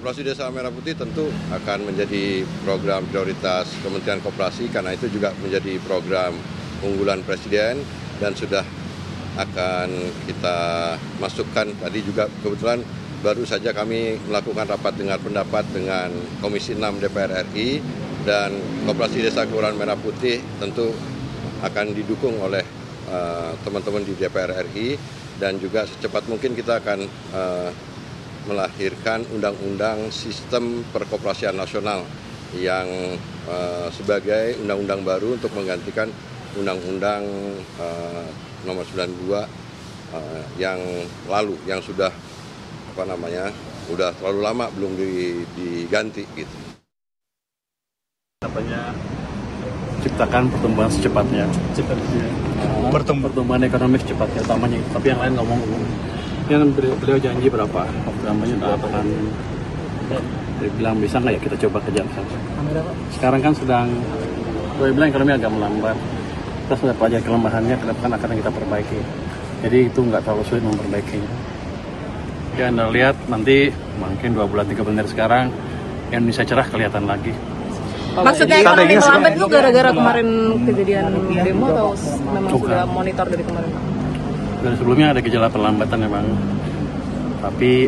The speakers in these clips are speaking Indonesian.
Koperasi Desa Merah Putih tentu akan menjadi program prioritas Kementerian Koperasi karena itu juga menjadi program unggulan Presiden dan sudah akan kita masukkan. Tadi juga kebetulan baru saja kami melakukan rapat dengar pendapat dengan Komisi 6 DPR RI dan Koperasi Desa Kelurahan Merah Putih tentu akan didukung oleh teman-teman di DPR RI dan juga secepat mungkin kita akan melahirkan undang-undang sistem perkoperasian nasional yang sebagai undang-undang baru untuk menggantikan undang-undang nomor 92 yang lalu, yang sudah udah terlalu lama belum diganti gitu. Ciptakan pertumbuhan secepatnya. Pertumbuhan ekonomi secepatnya utamanya, tapi yang lain ngomong yang beliau janji berapa waktu namanya akan bilang bisa nggak ya kita coba kejar saja. Sekarang kan sedang bilang ekonomi agak melambat, kita sudah pelajari kelemahannya, ke depan akan kita perbaiki, jadi itu nggak terlalu sulit memperbaikinya. Ya Anda lihat nanti mungkin 2 bulan 3 bulan dari sekarang Indonesia cerah kelihatan lagi. Maksudnya ekonomi melambat itu gara-gara kemarin kejadian demo atau memang sudah monitor dari kemarin? Dari sebelumnya ada gejala perlambatan memang, tapi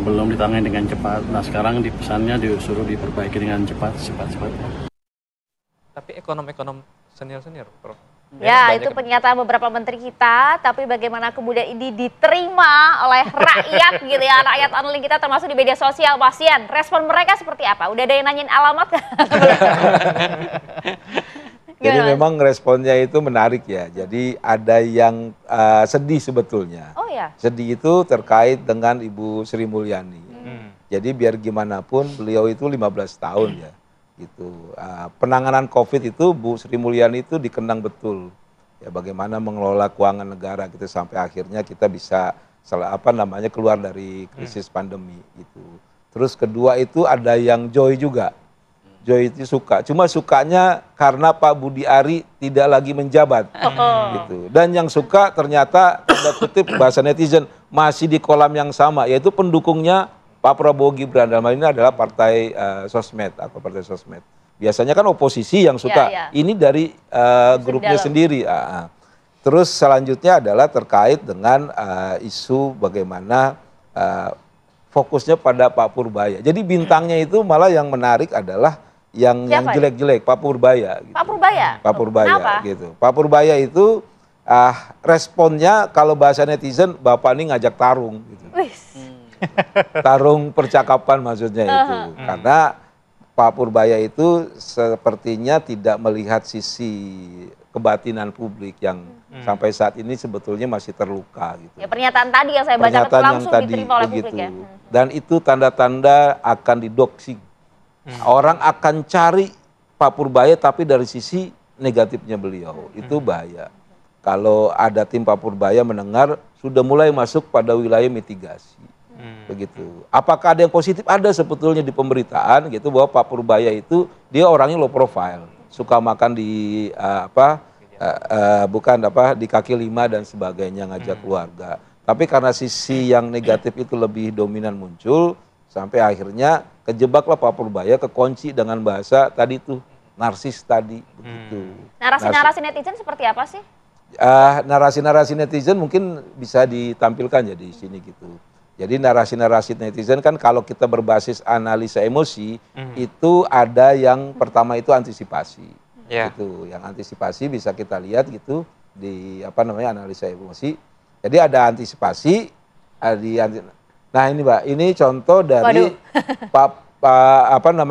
belum ditangani dengan cepat. Nah sekarang pesannya disuruh diperbaiki dengan cepat. Tapi ekonom senior, Prof. Ya, itu pernyataan beberapa menteri kita, tapi bagaimana kemudian ini diterima oleh rakyat gitu ya, rakyat online kita termasuk di media sosial, pasien. Respon mereka seperti apa? Udah ada yang nanyain alamat? Jadi memang responnya itu menarik ya. Jadi ada yang sedih sebetulnya. Oh ya. Sedih itu terkait dengan Ibu Sri Mulyani. Jadi biar gimana pun beliau itu 15 tahun ya. Gitu. Penanganan COVID itu Bu Sri Mulyani itu dikenang betul. Ya bagaimana mengelola keuangan negara gitu sampai akhirnya kita bisa keluar dari krisis pandemi itu. Terus kedua itu ada yang Joy juga. Joy itu suka, cuma sukanya karena Pak Budi Ari tidak lagi menjabat, gitu. Dan yang suka ternyata tanda kutip bahasa netizen masih di kolam yang sama, yaitu pendukungnya Pak Prabowo Gibran. Dalam hal ini adalah partai sosmed atau partai sosmed. Biasanya kan oposisi yang suka, ini dari grupnya sendiri. Terus selanjutnya adalah terkait dengan isu bagaimana fokusnya pada Pak Purbaya. Jadi bintangnya itu malah yang menarik adalah yang jelek-jelek, Pak Purbaya. Gitu. Pak Purbaya? Pak Purbaya, kenapa? gitu. Pak Purbaya itu responnya kalau bahasa netizen, Bapak ini ngajak tarung. Gitu. Tarung percakapan maksudnya itu. Karena Pak Purbaya itu sepertinya tidak melihat sisi kebatinan publik yang sampai saat ini sebetulnya masih terluka. Gitu. Ya pernyataan tadi yang saya bacakan langsung diterima oleh publik ya. Dan itu tanda-tanda akan didoxing. Orang akan cari Pak Purbaya tapi dari sisi negatifnya beliau. Itu bahaya. Kalau ada tim Pak Purbaya mendengar sudah mulai masuk pada wilayah mitigasi. Begitu. Apakah ada yang positif? Ada sebetulnya di pemberitaan gitu bahwa Pak Purbaya itu dia orangnya low profile. Suka makan di di kaki lima dan sebagainya, ngajak keluarga. Tapi karena sisi yang negatif itu lebih dominan muncul, sampai akhirnya kejebaklah Pak Purbaya, kekunci dengan bahasa tadi tuh narsis tadi. Begitu. Narasi-narasi netizen seperti apa sih? Narasi-narasi netizen mungkin bisa ditampilkan ya di sini gitu. Jadi narasi-narasi netizen kan kalau kita berbasis analisa emosi, itu ada yang pertama itu antisipasi. Gitu. Yang antisipasi bisa kita lihat gitu di analisa emosi. Jadi ada antisipasi, nah ini Mbak, ini contoh dari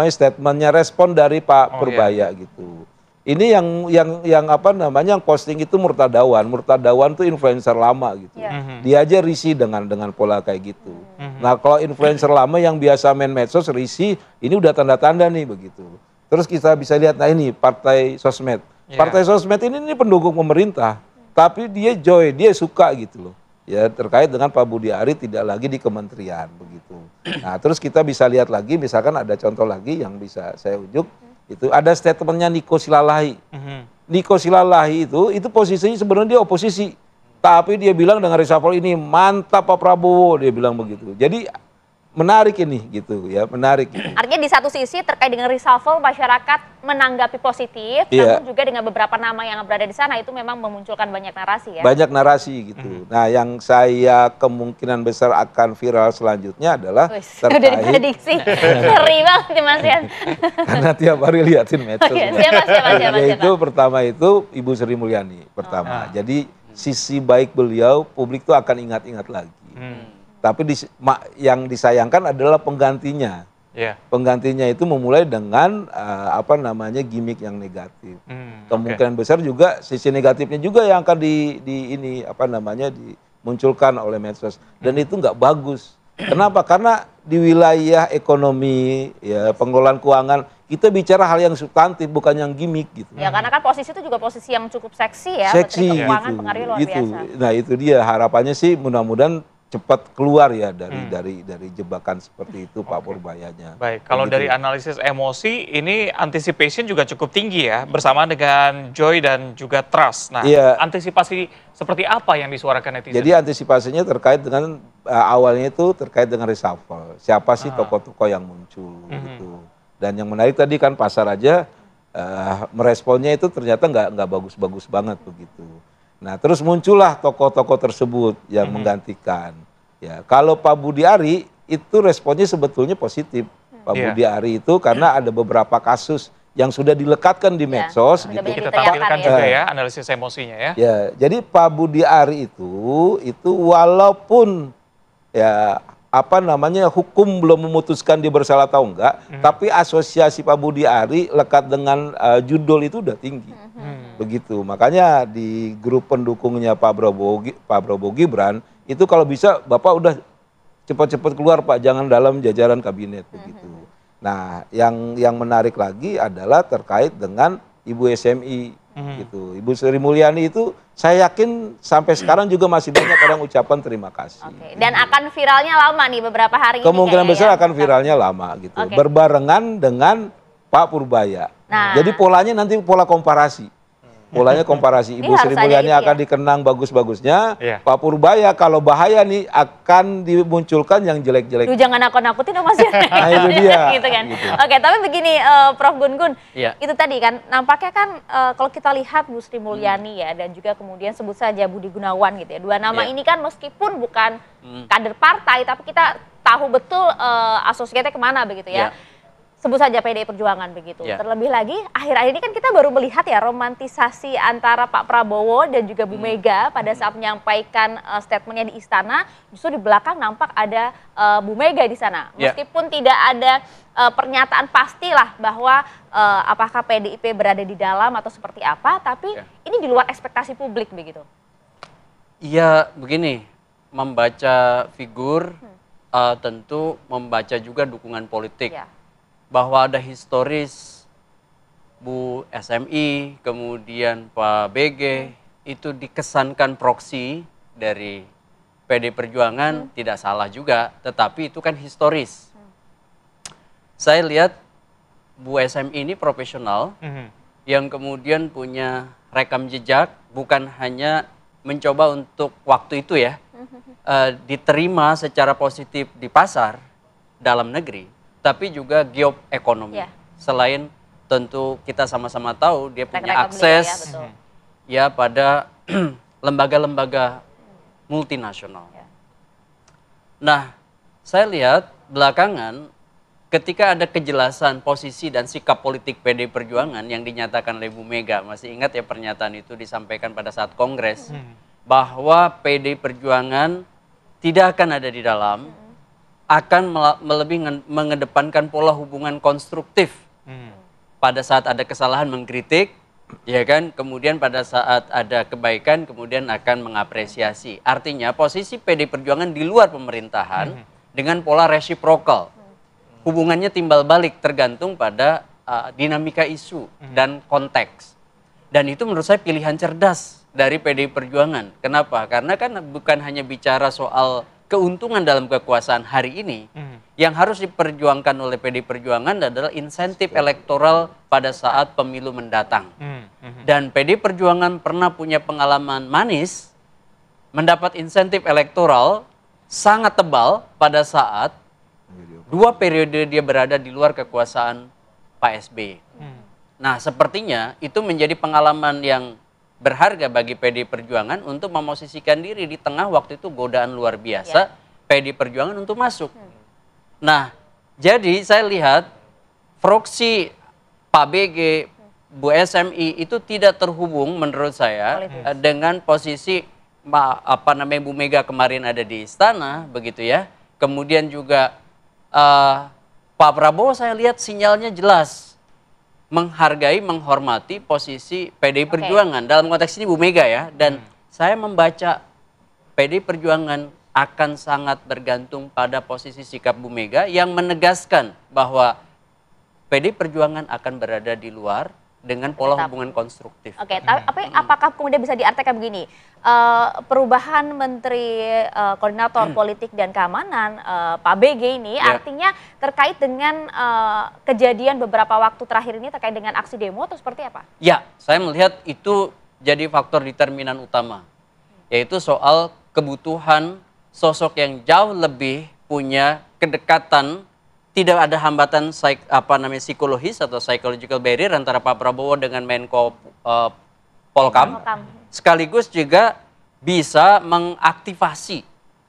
statementnya, respon dari Pak Purbaya gitu. Ini yang posting itu Murtadawan. Murtadawan tuh influencer lama gitu. Dia aja risih dengan pola kayak gitu. Nah kalau influencer lama yang biasa main medsos risih, ini udah tanda-tanda nih begitu. Terus kita bisa lihat, nah ini partai sosmed. Partai sosmed ini pendukung pemerintah, tapi dia suka gitu loh. Ya terkait dengan Pak Budi Ari tidak lagi di kementerian begitu. Nah terus kita bisa lihat lagi, misalkan ada contoh lagi yang bisa saya ujuk. Itu ada statementnya Niko Silalahi. Niko Silalahi itu posisinya sebenarnya dia oposisi, tapi dia bilang dengan reshuffle ini mantap Pak Prabowo, dia bilang begitu. Jadi menarik ini gitu ya, menarik. Gitu. Artinya di satu sisi terkait dengan reshuffle masyarakat menanggapi positif, Iya. namun juga dengan beberapa nama yang berada di sana itu memang memunculkan banyak narasi ya. Banyak narasi gitu. Nah, yang saya kemungkinan besar akan viral selanjutnya adalah Wis, udah diprediksi. Ngeri banget nih Mas Yan. karena tiap hari liatin medsos. Oke, siapa. Itu pertama itu Ibu Sri Mulyani pertama. Jadi sisi baik beliau publik tuh akan ingat-ingat lagi. Tapi yang disayangkan adalah penggantinya. Penggantinya itu memulai dengan gimmick yang negatif. Kemungkinan besar juga sisi negatifnya juga yang akan dimunculkan oleh medsos. Dan itu nggak bagus. Kenapa? Karena di wilayah ekonomi, ya pengelolaan keuangan, kita bicara hal yang substantif bukan yang gimmick gitu. Ya karena kan posisi itu juga posisi yang cukup seksi ya. Seksi Menteri Keuangan gitu. pengaruhnya luar biasa. Nah itu dia harapannya sih mudah-mudahan cepat keluar ya dari jebakan seperti itu Pak Purbayanya. Baik, kalau dari analisis emosi ini anticipation juga cukup tinggi ya bersama dengan joy dan juga trust. Nah, antisipasi seperti apa yang disuarakan netizen? Jadi antisipasinya terkait dengan awalnya itu terkait dengan reshuffle. Siapa sih tokoh-tokoh yang muncul gitu. Dan yang menarik tadi kan pasar aja meresponnya itu ternyata nggak bagus-bagus banget begitu. Nah, terus muncullah tokoh-tokoh tersebut yang menggantikan. Ya, kalau Pak Budi Ari itu responnya sebetulnya positif. Pak Budi Ari itu karena ada beberapa kasus yang sudah dilekatkan di medsos gitu. Kita tampilkan juga ya analisis emosinya ya. Ya, jadi Pak Budi Ari itu walaupun ya hukum belum memutuskan dia bersalah atau enggak, tapi asosiasi Pak Budi Ari lekat dengan judul itu udah tinggi. Begitu. Makanya di grup pendukungnya Pak Prabowo Gibran itu kalau bisa Bapak udah cepat-cepat keluar Pak, jangan dalam jajaran kabinet begitu. Nah, yang menarik lagi adalah terkait dengan Ibu SMI gitu. Ibu Sri Mulyani itu saya yakin sampai sekarang juga masih banyak orang ucapan terima kasih. Dan akan viralnya lama nih beberapa hari ini. Kemungkinan besar akan viralnya lama gitu. Berbarengan dengan Pak Purbaya. Jadi polanya nanti pola komparasi. Polanya komparasi. Ibu Sri Mulyani akan dikenang bagus-bagusnya. Pak Purbaya kalau bahaya nih akan dimunculkan yang jelek-jelek. Jangan nakut-nakutin dong Mas ya. Nah itu dia. Gitu kan. Oke, tapi begini Prof Gun-Gun. Itu tadi kan nampaknya kan kalau kita lihat Bu Sri Mulyani ya dan juga kemudian sebut saja Budi Gunawan gitu ya. Dua nama ini kan meskipun bukan kader partai tapi kita tahu betul asosiatnya kemana begitu ya. Sebut saja PDI Perjuangan begitu. Terlebih lagi akhir-akhir ini kan kita baru melihat ya romantisasi antara Pak Prabowo dan juga Bu Mega pada saat menyampaikan statementnya di istana. Justru di belakang nampak ada Bu Mega di sana. Meskipun tidak ada pernyataan pastilah bahwa apakah PDIP berada di dalam atau seperti apa, tapi ini di luar ekspektasi publik begitu. Iya begini, membaca figur tentu membaca juga dukungan politik. Bahwa ada historis Bu SMI, kemudian Pak BG, itu dikesankan proksi dari PD Perjuangan, tidak salah juga, tetapi itu kan historis. Saya lihat Bu SMI ini profesional, yang kemudian punya rekam jejak, bukan hanya mencoba untuk waktu itu ya, diterima secara positif di pasar dalam negeri, tapi juga geoekonomi. Selain tentu kita sama-sama tahu dia punya akses ya pada lembaga-lembaga multinasional. Nah, saya lihat belakangan ketika ada kejelasan posisi dan sikap politik PDI Perjuangan yang dinyatakan oleh Bu Mega, masih ingat ya pernyataan itu disampaikan pada saat Kongres, bahwa PDI Perjuangan tidak akan ada di dalam, akan lebih mengedepankan pola hubungan konstruktif. Pada saat ada kesalahan mengkritik, ya kan, kemudian pada saat ada kebaikan kemudian akan mengapresiasi. Artinya posisi PDI Perjuangan di luar pemerintahan dengan pola resiprokal. Hubungannya timbal balik tergantung pada dinamika isu dan konteks. Dan itu menurut saya pilihan cerdas dari PDI Perjuangan. Kenapa? Karena kan bukan hanya bicara soal keuntungan dalam kekuasaan hari ini, yang harus diperjuangkan oleh PDI Perjuangan adalah insentif elektoral pada saat pemilu mendatang. Dan PDI Perjuangan pernah punya pengalaman manis, mendapat insentif elektoral sangat tebal pada saat 2 periode dia berada di luar kekuasaan Pak SBY. Nah, sepertinya itu menjadi pengalaman yang berharga bagi PD Perjuangan untuk memosisikan diri di tengah waktu itu godaan luar biasa PD Perjuangan untuk masuk. Nah, jadi saya lihat proksi Pak BG, Bu SMI itu tidak terhubung menurut saya dengan posisi Bu Mega kemarin ada di istana, begitu ya. Kemudian juga Pak Prabowo saya lihat sinyalnya jelas menghargai, menghormati posisi PDI Perjuangan. Dalam konteks ini Bu Mega ya. Dan saya membaca PDI Perjuangan akan sangat bergantung pada posisi sikap Bu Mega yang menegaskan bahwa PDI Perjuangan akan berada di luar dengan pola hubungan konstruktif. Oke, tapi apakah kemudian bisa diartikan begini, perubahan Menteri Koordinator Politik dan Keamanan Pak BG ini artinya terkait dengan kejadian beberapa waktu terakhir ini terkait dengan aksi demo atau seperti apa? Ya, saya melihat itu jadi faktor determinan utama, yaitu soal kebutuhan sosok yang jauh lebih punya kedekatan. Tidak ada hambatan psikologis atau psychological barrier antara Pak Prabowo dengan Menko Polkam. Sekaligus juga bisa mengaktifasi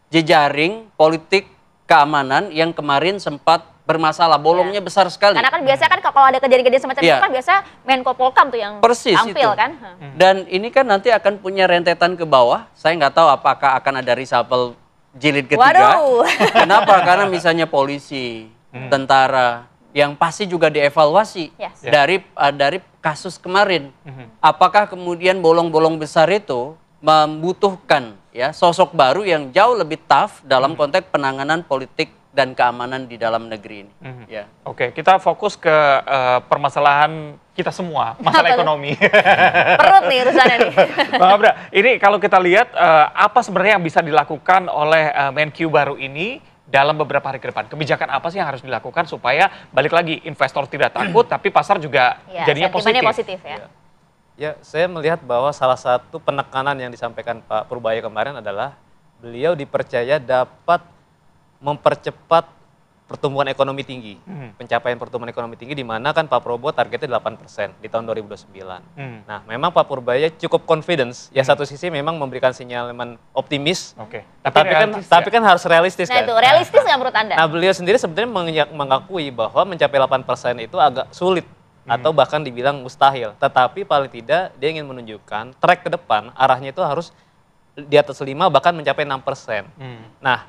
jejaring politik keamanan yang kemarin sempat bermasalah, bolongnya besar sekali. Karena kan biasanya kan kalau ada kejadian-kejadian semacam itu kan biasa Menko Polkam tuh yang tampil kan. Dan ini kan nanti akan punya rentetan ke bawah. Saya nggak tahu apakah akan ada reshuffle jilid ketiga. Kenapa? Karena misalnya polisi, tentara yang pasti juga dievaluasi dari kasus kemarin. Apakah kemudian bolong-bolong besar itu membutuhkan sosok baru yang jauh lebih tough dalam konteks penanganan politik dan keamanan di dalam negeri ini. Oke, kita fokus ke permasalahan kita semua, masalah ekonomi. Perut nih urusannya nih. Bang Abra, ini kalau kita lihat apa sebenarnya yang bisa dilakukan oleh Menkyu baru ini dalam beberapa hari ke depan? Kebijakan apa sih yang harus dilakukan supaya balik lagi investor tidak takut tapi pasar juga jadinya positif ya? Ya, saya melihat bahwa salah satu penekanan yang disampaikan Pak Purbaya kemarin adalah beliau dipercaya dapat mempercepat pertumbuhan ekonomi tinggi, pencapaian pertumbuhan ekonomi tinggi, di mana kan Pak Prabowo targetnya 8% di tahun 2029. Nah, memang Pak Purbaya cukup confidence, ya satu sisi memang memberikan sinyalemen optimis, tapi kan harus realistis kan. Nah itu, realistis nggak menurut Anda? Nah, beliau sendiri sebenarnya mengakui bahwa mencapai 8% itu agak sulit, atau bahkan dibilang mustahil. Tetapi paling tidak dia ingin menunjukkan track ke depan, arahnya itu harus di atas 5 bahkan mencapai 6%. Nah,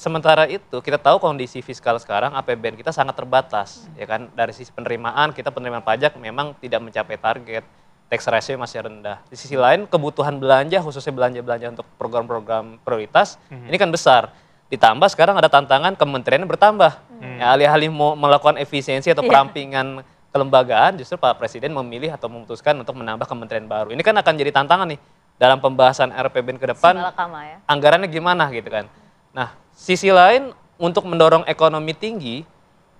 sementara itu kita tahu kondisi fiskal sekarang APBN kita sangat terbatas, ya kan. Dari sisi penerimaan penerimaan pajak memang tidak mencapai target, tax ratio masih rendah. Di sisi lain kebutuhan belanja, khususnya belanja untuk program-program prioritas ini kan besar. Ditambah sekarang ada tantangan kementerian bertambah. Ya, alih-alih mau melakukan efisiensi atau perampingan kelembagaan, justru Pak Presiden memilih atau memutuskan untuk menambah kementerian baru. Ini kan akan jadi tantangan nih dalam pembahasan RPBN ke depan. Anggarannya gimana gitu kan. Nah, sisi lain untuk mendorong ekonomi tinggi,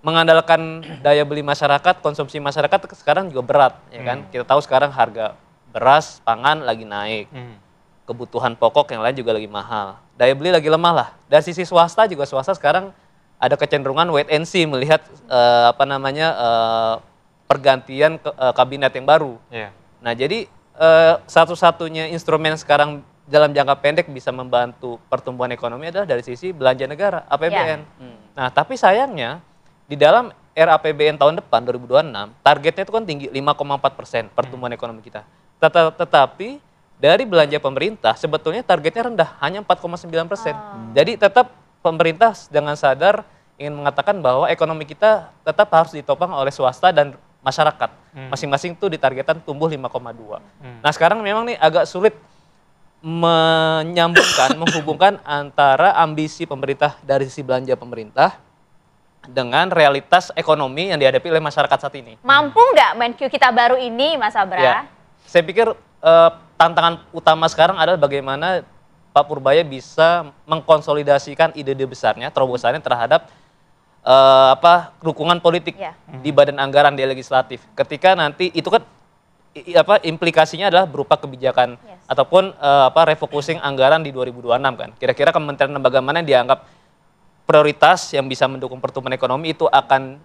mengandalkan daya beli masyarakat, konsumsi masyarakat sekarang juga berat, ya kan? Kita tahu sekarang harga beras, pangan lagi naik, kebutuhan pokok yang lain juga lagi mahal, daya beli lagi lemah lah. Dari sisi swasta juga, swasta sekarang ada kecenderungan wait and see melihat pergantian kabinet yang baru. Nah, jadi satu-satunya instrumen sekarang dalam jangka pendek bisa membantu pertumbuhan ekonomi adalah dari sisi belanja negara, APBN. Nah, tapi sayangnya di dalam RAPBN tahun depan 2026 targetnya itu kan tinggi 5,4% pertumbuhan ekonomi kita. Tetapi dari belanja pemerintah sebetulnya targetnya rendah, hanya 4,9%. Jadi tetap pemerintah dengan sadar ingin mengatakan bahwa ekonomi kita tetap harus ditopang oleh swasta dan masyarakat. Masing-masing itu ditargetkan tumbuh 5,2. Nah, sekarang memang nih agak sulit menghubungkan antara ambisi pemerintah dari sisi belanja pemerintah dengan realitas ekonomi yang dihadapi oleh masyarakat saat ini. Mampu nggak Menkyu kita baru ini, Mas Abra? Ya, saya pikir tantangan utama sekarang adalah bagaimana Pak Purbaya bisa mengkonsolidasikan ide-ide besarnya, terobosannya terhadap dukungan politik di badan anggaran di legislatif. Ketika nanti itu kan implikasinya adalah berupa kebijakan ataupun refocusing anggaran di 2026 kan. Kira-kira kementerian lembaga mana yang dianggap prioritas yang bisa mendukung pertumbuhan ekonomi itu akan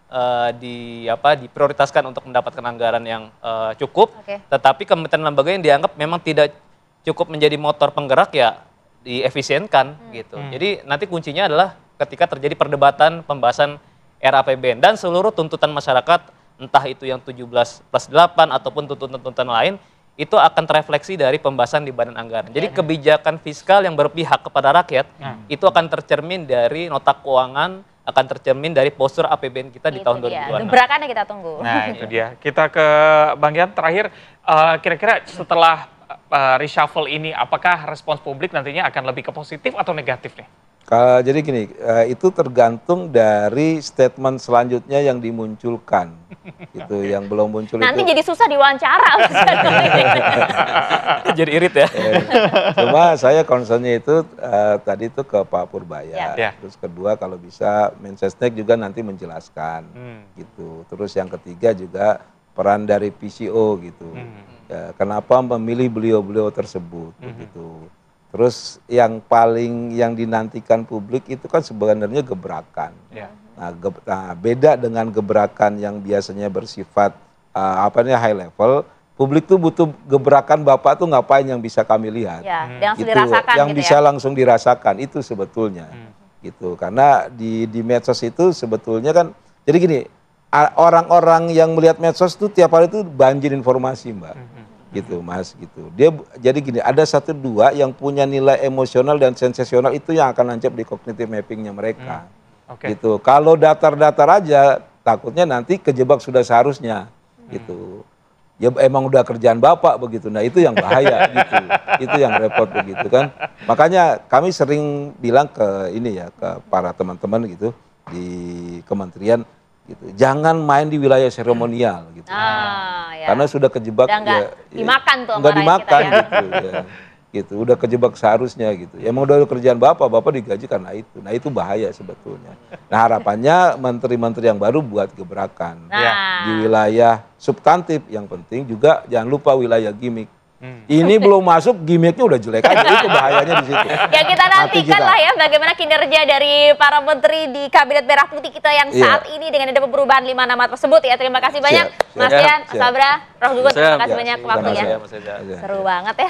diprioritaskan untuk mendapatkan anggaran yang cukup. Tetapi kementerian lembaga yang dianggap memang tidak cukup menjadi motor penggerak ya diefisienkan gitu. Jadi nanti kuncinya adalah ketika terjadi perdebatan pembahasan RAPBN dan seluruh tuntutan masyarakat, entah itu yang 17+8 ataupun tuntutan-tuntutan lain, itu akan terefleksi dari pembahasan di badan anggaran. Jadi kebijakan fiskal yang berpihak kepada rakyat itu akan tercermin dari nota keuangan, akan tercermin dari postur APBN kita di tahun 2026. Gebrakannya kita tunggu. Nah itu dia. Kita ke Bang Yan terakhir, kira-kira setelah reshuffle ini, apakah respons publik nantinya akan lebih ke positif atau negatif nih? Jadi gini, itu tergantung dari statement selanjutnya yang dimunculkan, itu yang belum muncul. Nanti itu. jadi susah diwawancara. Jadi irit ya. Cuma saya concernnya itu tadi itu ke Pak Purbaya. Terus kedua kalau bisa Mensesnek juga nanti menjelaskan, gitu. Terus yang ketiga juga peran dari PCO gitu. Kenapa memilih beliau-beliau tersebut, gitu. Terus yang dinantikan publik itu kan sebenarnya gebrakan. Nah, beda dengan gebrakan yang biasanya bersifat high level. Publik tuh butuh gebrakan Bapak tuh ngapain yang bisa kami lihat. Langsung dirasakan yang gitu bisa langsung dirasakan itu sebetulnya. Gitu. Karena di medsos itu sebetulnya kan jadi gini, orang-orang yang melihat medsos tuh tiap hari itu banjir informasi, Mbak. Gitu Mas, gitu. Dia jadi gini, ada 1-2 yang punya nilai emosional dan sensasional itu yang akan nancap di cognitive mappingnya mereka. Gitu. Kalau datar-datar aja, takutnya nanti kejebak sudah seharusnya, gitu. Ya emang udah kerjaan Bapak begitu. Nah itu yang bahaya gitu. Itu yang repot begitu kan. Makanya kami sering bilang ke para teman-teman gitu di kementerian. Gitu. Jangan main di wilayah seremonial gitu. Karena sudah kejebak dimakan tuh nggak dimakan kita, gitu ya. Gitu. Udah kejebak seharusnya gitu. Emang udah kerjaan Bapak digaji karena itu. Nah, itu bahaya sebetulnya. Nah, harapannya menteri-menteri yang baru buat gebrakan di wilayah substantif. Yang penting juga jangan lupa wilayah gimmick. Ini belum masuk, gimmicknya udah jelek aja, itu bahayanya di situ. Ya kita nantikan lah ya bagaimana kinerja dari para menteri di Kabinet Merah Putih kita yang saat ini dengan ada perubahan 5 nama tersebut ya. Terima kasih banyak Mas Yan, Mas Sabra, Prof. Gugun, terima kasih banyak waktunya. Seru banget ya.